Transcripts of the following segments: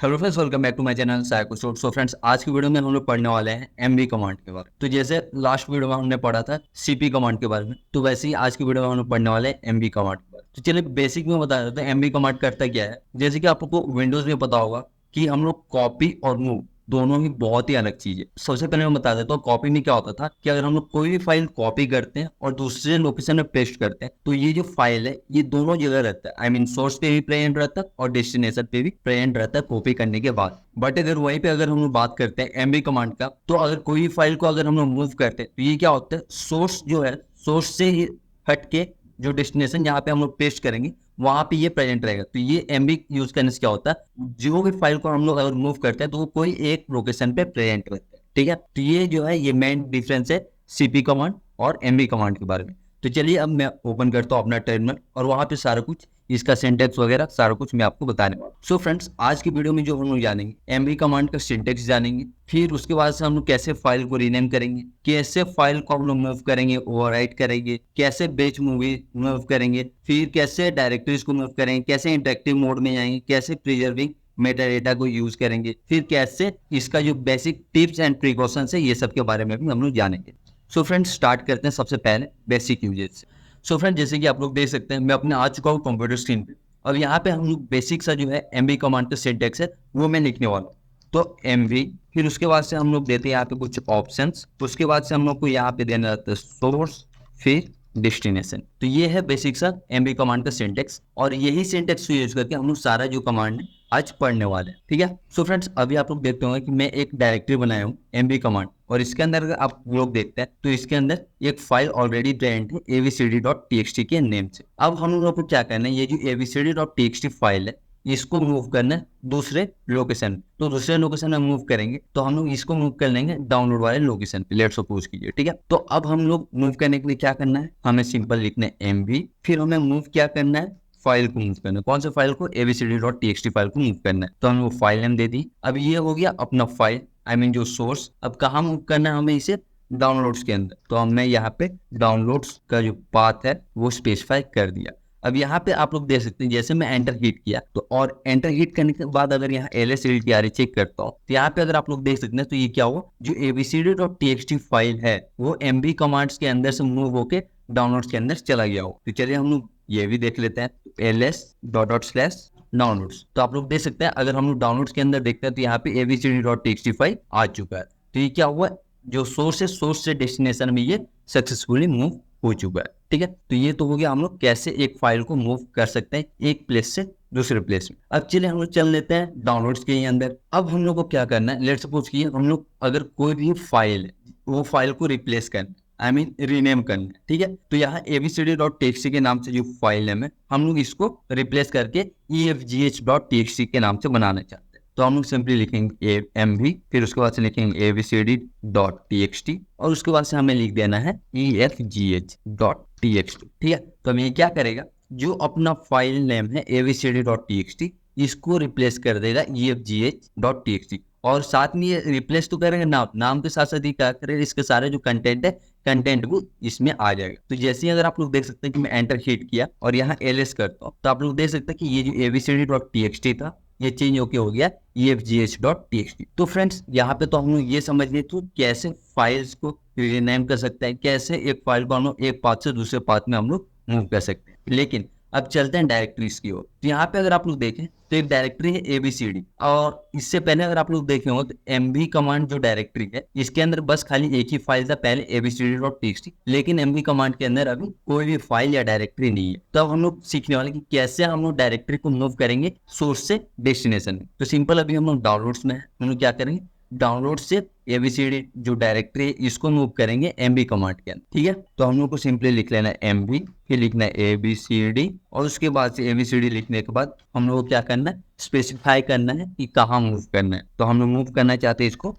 Hello friends, welcome back to my channel साइकोसोट। So friends, आज की वीडियो में हम लोग पढ़ने वाले हैं एमवी कमांड के बारे में। तो जैसे लास्ट वीडियो में हमने पढ़ा था सीपी कमांड के बारे में, तो वैसे ही आज की वीडियो में हम लोग पढ़ने वाले हैं एमवी कमांड के बारे में। तो चलिए बेसिक में बता देते हैं एमवी कमांड करता क्या है। जैसे कि आपको विंडोज में पता होगा कि हम लोग कॉपी और मूव दोनों ही बहुत ही अलग चीज है। सबसे पहले मैं बता देता हूँ कॉपी में क्या होता था कि अगर हम लोग कोई भी फाइल कॉपी करते हैं और दूसरे लोकेशन में पेस्ट करते हैं तो ये जो फाइल है ये दोनों जगह रहता है। आई मीन सोर्स पे भी प्रेजेंट रहता है और डेस्टिनेशन पे भी प्रेजेंट रहता है कॉपी करने के बाद। बट अगर वहीं पे अगर हम लोग बात करते हैं एमवी कमांड का, तो अगर कोई भी फाइल को अगर हम लोग मूव करते हैं तो ये क्या होता है, सोर्स जो है सोर्स से ही हट के जो डेस्टिनेशन जहाँ पे हम लोग पेस्ट करेंगे वहां पे ये प्रेजेंट रहेगा। तो ये एमबी यूज करने से क्या होता है, जो भी फाइल को हम लोग अगर मूव करते हैं तो वो कोई एक लोकेशन पे प्रेजेंट रहता है। ठीक है, तो ये जो है ये मेन डिफरेंस है सीपी कमांड और एमबी कमांड के बारे में। तो चलिए अब मैं ओपन करता हूँ अपना टर्मिनल और वहां पे सारा कुछ इसका सिंटेक्स वगैरह सारा कुछ मैं आपको बताने वाला हूँ। सो फ्रेंड्स, आज की वीडियो में जो हम लोग जानेंगे एमवी कमांड का सिंटेक्स जानेंगे, फिर उसके बाद से हम लोग कैसे फाइल को रीनेम करेंगे, कैसे फाइल को हम लोग मूव करेंगे, ओवरराइट करेंगे, कैसे बेच मूवी मूव करेंगे, फिर कैसे डायरेक्टरीज को मूव करेंगे, कैसे इंटरेक्टिव मोड में जाएंगे, कैसे प्रिजर्विंग मेटा डेटा को यूज करेंगे, फिर कैसे इसका जो बेसिक टिप्स एंड प्रिकॉशंस है ये सब के बारे में भी हम लोग जानेंगे। सो फ्रेंड्स, स्टार्ट करते हैं सबसे पहले बेसिक यूजेज से। सो फ्रेंड, जैसे कि आप लोग देख सकते हैं मैं अपने आ चुका हूँ कंप्यूटर स्क्रीन पे। अब यहाँ पे हम लोग बेसिक सा जो है एमवी कमांड का सिंटेक्स है वो मैं लिखने वाला हूँ। तो एमवी, फिर उसके बाद से हम लोग देते हैं यहाँ पे कुछ ऑप्शंस, उसके बाद से हम लोग को यहाँ पे देना रहता है सोर्स, फिर डेस्टिनेशन। तो ये है बेसिक सा एमवी कमांड का सिंटेक्स और यही सिंटेक्स यूज करके हम लोग सारा जो कमांड है आज पढ़ने वाले हैं। ठीक है, सो फ्रेंड्स, अभी आप लोग देखते होंगे कि मैं एक डायरेक्टरी बनाया हूँ एमवी कमांड, और इसके अंदर अगर आप लोग देखते हैं तो इसके अंदर एक फाइल ऑलरेडी प्रेजेंट है abcd.txt के नेम से। अब हम लोगों को क्या करना है, ये जो abcd.txt फाइल है इसको मूव करना है दूसरे लोकेशन। तो दूसरे लोकेशन में मूव करेंगे तो हम लोग इसको मूव कर लेंगे डाउनलोड वाले लोकेशन पे, लेट्स सपोज कीजिए। ठीक है, तो अब हम लोग मूव करने के लिए क्या करना है, हमें सिंपल लिखना है एमवी, फिर हमें मूव क्या करना है, फाइल को मूव करना है। कौन सा फाइल को, abcd.txt फाइल को मूव करना है। तो हमें वो फाइल नेम दे दी। अब ये हो गया अपना फाइल, आई मीन जो सोर्स। अब कहाँ मूव करना है हमें इसे, डाउनलोड्स के अंदर। तो हमने यहाँ पे डाउनलोड्स का जो पाथ है वो स्पेसिफाई कर दिया। अब यहाँ पे आप लोग देख सकते हैं जैसे मैं एंटर हिट किया तो, और एंटर हिट करने के बाद अगर यहाँ LSLTRA चेक करता हूँ तो यहाँ पे अगर आप लोग देख सकते हैं तो ये क्या हुआ, जो abcd.txt फाइल है वो एमवी कमांड्स के अंदर से मूव होके डाउनलोड्स के अंदर चला गया हो। तो चलिए हम लोग ये भी देख लेते हैं, ls:/डाउनलोड्स। तो आप लोग देख सकते हैं अगर हम लोग डाउनलोड्स के अंदर देखते हैं तो यहाँ पे abcd.txt फाइल आ चुका है। तो ये क्या हुआ, जो सोर्स है सोर्स से डेस्टिनेशन में ये सक्सेसफुली मूव हो चुका है। ठीक है, तो ये तो हो गया हम लोग कैसे एक फाइल को मूव कर सकते हैं एक प्लेस से दूसरे प्लेस में। अब चलिए हम लोग चल लेते हैं डाउनलोड्स के अंदर। अब हम लोग को क्या करना है, लेट्स सपोज कि हम लोग अगर कोई भी फाइल है वो फाइल को रिप्लेस करना, आई मीन रीनेम करना है। ठीक है, तो यहाँ abcd.txt के नाम से जो फाइल नेम है हम लोग इसको रिप्लेस करके efgh.txt के नाम से बनाना चाहते हैं। तो हम लोग सिंपली लिखेंगे mv, फिर उसके बाद से लिखेंगे abcd.txt और उसके बाद से हमें लिख देना है efgh.txt। ठीक है, तो हमें क्या करेगा, जो अपना फाइल नेम है abcd.txt इसको रिप्लेस कर देगा efgh.txt, और साथ में ये रिप्लेस तो करेंगे नाम के साथ साथ ही क्या करेगा, इसके सारे जो कंटेंट है कंटेंट वो इसमें आ जाएगा। तो जैसे ही अगर आप लोग देख सकते हैं कि मैं एंटर हिट किया और यहाँ ls करता हूँ तो आप लोग देख सकते हैं कि ये जो abcd.txt था ये चेंज होके हो गया efgh.txt। तो फ्रेंड्स, यहाँ पे तो हम लोग ये समझ लिए तो कैसे फाइल्स को रीनेम कर सकते हैं, कैसे एक फाइल को हम लोग एक पाथ से दूसरे पाथ में हम लोग मूव कर सकते हैं। लेकिन अब चलते हैं डायरेक्टरीज की ओर। तो यहाँ पे अगर आप लोग देखें तो एक डायरेक्टरी है abcd, और इससे पहले अगर आप लोग देखे हो तो mv कमांड जो डायरेक्टरी है इसके अंदर बस खाली एक ही फाइल था पहले abcd.txt, लेकिन mv कमांड के अंदर अभी कोई भी फाइल या डायरेक्टरी नहीं है। तो अब हम लोग सीखने वाले कि कैसे हम लोग डायरेक्टरी को मूव करेंगे सोर्स से डेस्टिनेशन में। तो सिंपल, अभी हम लोग डाउनलोड्स में हम लोग क्या करेंगे, डाउनलोड से abcd जो डायरेक्टरी है इसको मूव करेंगे mv कमांड के अंदर। ठीक है, तो हम लोग को सिंपली लिख लेना है mv, फिर लिखना है abcd, और उसके बाद से abcd लिखने के बाद हम लोग को क्या करना है, स्पेसिफाई करना है कि कहाँ मूव करना है। तो हम लोग मूव करना चाहते हैं इसको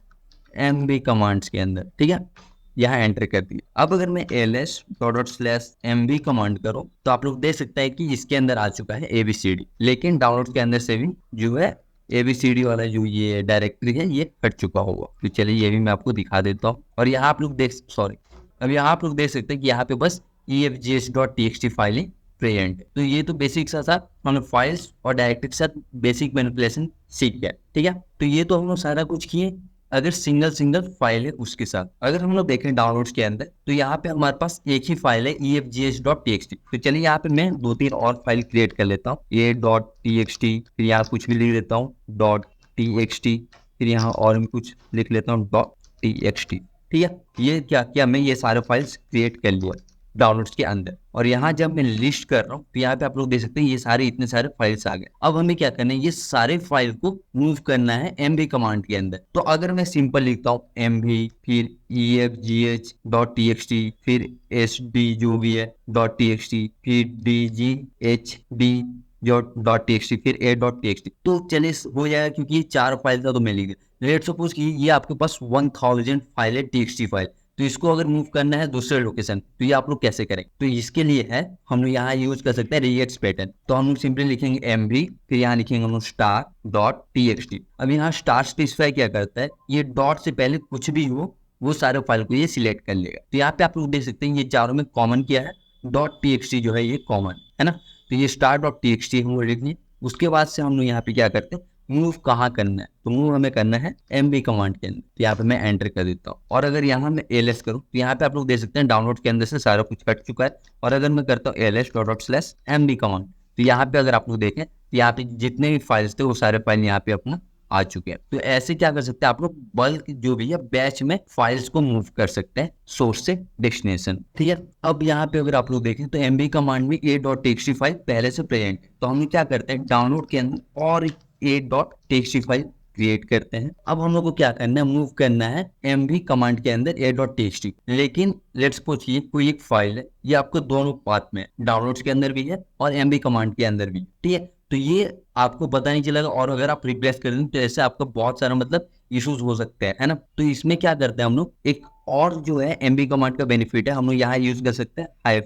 mv कमांड्स के अंदर। ठीक है, यहाँ एंटर कर दिया। अब अगर मैं ls:/mv कमांड करूँ तो आप लोग देख सकते हैं कि इसके अंदर आ चुका है abcd, लेकिन डाउनलोड के अंदर से भी जो है abcd वाला जो ये डायरेक्टरी है ये हट चुका होगा। तो चलिए ये भी मैं आपको दिखा देता हूँ। और यहाँ आप लोग देख सकते हैं कि यहाँ पे बस efgh.txt फाइलें प्रेजेंट है। तो ये तो बेसिक सा था, हमने फाइल्स और डायरेक्टरी के साथ बेसिक मैनिपुलेशन सीख गया, ठीक है। तो ये तो हम लोग सारा कुछ किए अगर सिंगल सिंगल फाइल है उसके साथ। अगर हम लोग देखें डाउनलोड्स के अंदर तो यहाँ पे हमारे पास एक ही फाइल है efgs.txt। तो चलिए यहाँ पे मैं 2-3 और फाइल क्रिएट कर लेता हूँ, a.txt, फिर यहाँ कुछ भी लिख देता हूँ .txt, फिर यहाँ और भी कुछ लिख लेता हूँ .txt, ठीक है। ये क्या किया, मैं ये सारे फाइल्स क्रिएट कर लिया डाउनलोड्स के अंदर। और यहाँ जब मैं लिस्ट कर रहा हूँ तो यहाँ पे आप लोग देख सकते हैं ये सारे इतने सारे फाइल्स आ गए। अब हमें क्या करना है, ये सारे फाइल को मूव करना है mv कमांड के अंदर। तो अगर मैं सिंपल लिखता हूँ mv फिर efgh.txt फिर sd जो भी है .txt फिर dghd.txt फिर a.txt, तो चलिए हो जाएगा क्योंकि ये 4 फाइल था तो मैं लिख दिया। लेट्स सपोज कि ये आपके पास 1000 फाइल है txt फाइल, तो इसको अगर मूव करना है दूसरे लोकेशन तो ये आप लोग कैसे करेंगे। तो इसके लिए है हम लोग यहाँ यूज कर सकते हैं regex पैटर्न। तो हम लोग सिंपली लिखेंगे mv, फिर यहाँ लिखेंगे हम लोग star.txt। अब यहाँ स्टार स्पेसिफाई क्या करता है, ये डॉट से पहले कुछ भी हो वो सारे फाइल को ये सिलेक्ट कर लेगा। तो यहाँ पे आप लोग देख सकते हैं ये चारों में कॉमन क्या है, .txt जो है ये कॉमन है ना। तो ये star.txt हम लोग लिखेंगे। उसके बाद से हम लोग यहाँ पे क्या करते हैं, मूव कहाँ करना है, तो मूव हमें करना है mv कमांड के अंदर। तो यहाँ पे मैं एंटर कर देता हूँ और अगर यहाँ मैं ls करूँ तो यहाँ पे आप लोग देख सकते हैं डाउनलोड के अंदर से सारा कुछ कट चुका है। और अगर मैं करता हूँ ls.mv कमांड तो यहाँ पे अगर आप लोग देखें तो यहाँ पे जितने भी फाइल्स थे वो सारे फाइल यहाँ पे अपना आ चुके हैं। तो ऐसे क्या कर सकते हैं आप लोग, बल्क जो भी है बैच में फाइल्स को मूव कर सकते हैं सोर्स से डेस्टिनेशन, ठीक है। अब यहाँ पे अगर आप लोग देखें तो mv कमांड में a.txt फाइल पहले से प्रेजेंट है। तो हम क्या करते हैं डाउनलोड के अंदर और a.txt फाइल क्रिएट करते हैं। अब हम लोग को क्या करना है, मूव करना है mv कमांड के अंदर a.txt। लेकिन लेट्स सपोज ये कोई एक फाइल है, ये आपको दोनों पाथ में डाउनलोड्स के अंदर भी है और mv कमांड के अंदर भी, ठीक है। तो ये आपको पता नहीं चलेगा और अगर आप रिप्लेस कर दें तो ऐसे आपका बहुत सारा मतलब इश्यूज हो सकते हैं, है ना। तो इसमें क्या करते हैं हम लोग, एक और जो है mv कमांड का बेनिफिट है, हम लोग यहाँ यूज कर सकते हैं -i।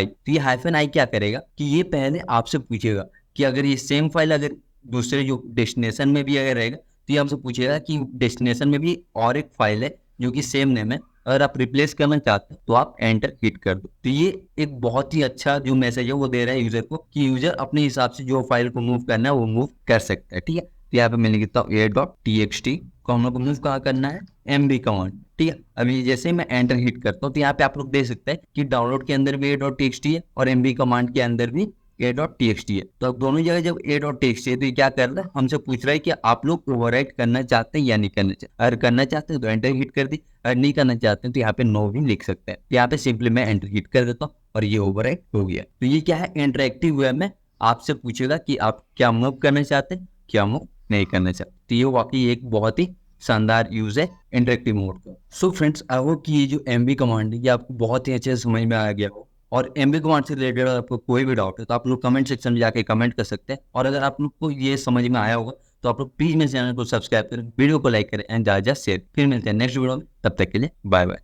तो ये -i क्या करेगा कि ये पहले आपसे पूछेगा कि अगर ये सेम फाइल अगर दूसरे जो डेस्टिनेशन में भी अगर रहेगा तो ये हमसे पूछेगा कि डेस्टिनेशन में भी और एक फाइल है जो कि सेम नेम है, अगर आप रिप्लेस करना चाहते हैं तो आप एंटर हिट कर दो। तो ये एक बहुत ही अच्छा जो मैसेज है वो दे रहा है यूजर को कि यूजर अपने हिसाब से जो फाइल को मूव करना है वो मूव कर सकता है, ठीक है। तो यहाँ पे मैं लिखता हूँ a.txt को हम लोग को मूव कहाँ करना है, mv कमांड, ठीक है। अभी जैसे मैं एंटर हिट करता हूँ तो यहाँ पे आप लोग देख सकते हैं कि डाउनलोड के अंदर भी a.txt है और mv कमांड के अंदर भी a.txt है। तो अब दोनों जगह जब a.txt है तो ये क्या कर रहा है, हमसे पूछ रहा है कि आप लोग ओवरराइट करना चाहते हैं या नहीं करना चाहते। अगर करना चाहते हैं तो एंटर हिट कर दी, अगर नहीं करना चाहते हैं तो यहाँ पे नो भी लिख सकते हैं। यहाँ पे सिंपली मैं एंटर हिट कर देता हूँ और ये ओवरराइट हो गया। तो ये क्या है, इंटरेक्टिव वे में आपसे पूछेगा कि आप क्या मूव करना चाहते हैं, क्या मूव नहीं करना चाहते। तो ये वाकई एक बहुत ही शानदार यूज है इंटरेक्टिव मोड का। सो फ्रेंड्स, आई होप कि ये जो mv कमांड है ये आपको बहुत ही अच्छे से समझ में आ गया हो। और mv कमांड से रिलेटेड अगर आपको कोई भी डाउट है तो आप लोग कमेंट सेक्शन में जाके कमेंट कर सकते हैं। और अगर आप लोग को ये समझ में आया होगा तो आप लोग प्लीज मेरे चैनल को सब्सक्राइब करें, वीडियो को लाइक करें एंड ज़्यादा शेयर। फिर मिलते हैं नेक्स्ट वीडियो में, तब तक के लिए बाय बाय।